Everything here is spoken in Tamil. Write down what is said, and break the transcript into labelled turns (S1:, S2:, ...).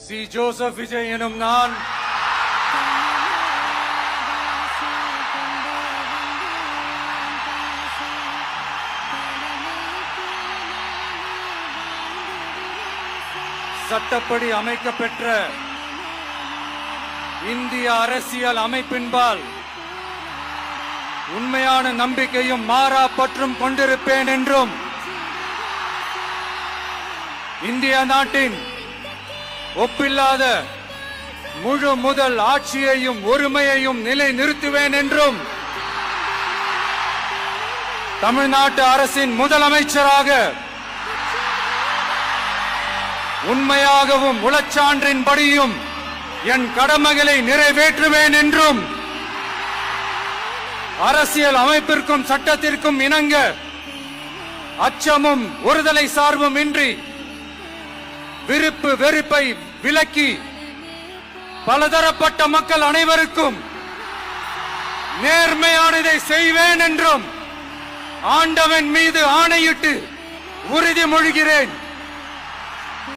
S1: சி. ஜோசப் விஜய் எனும் நான் சட்டப்படி அமைக்கப்பெற்ற இந்திய அரசியல் அமைப்பின்பால் உண்மையான நம்பிக்கையும் மாறா பற்றும் கொண்டிருப்பேன் என்றும் இந்திய நாட்டின் ஒப்பில்லாத முழு முதல் ஆட்சியையும் ஒருமையையும் நிலை நிறுத்துவேன் என்றும் தமிழ்நாட்டு அரசின் முதலமைச்சராக உண்மையாகவும் உளச்சான்றின்படியும் என் கடமைகளை நிறைவேற்றுவேன் என்றும் அரசியல் அமைப்பிற்கும் சட்டத்திற்கும் இணங்க அச்சமும் ஒருதலை சார்பும் இன்றி விருப்பு வெறுப்பை விலக்கி பலதரப்பட்ட மக்கள் அனைவருக்கும் நேர்மையானதை செய்வேன் என்றும் ஆண்டவன் மீது ஆணையிட்டு உறுதிமொழிகிறேன்.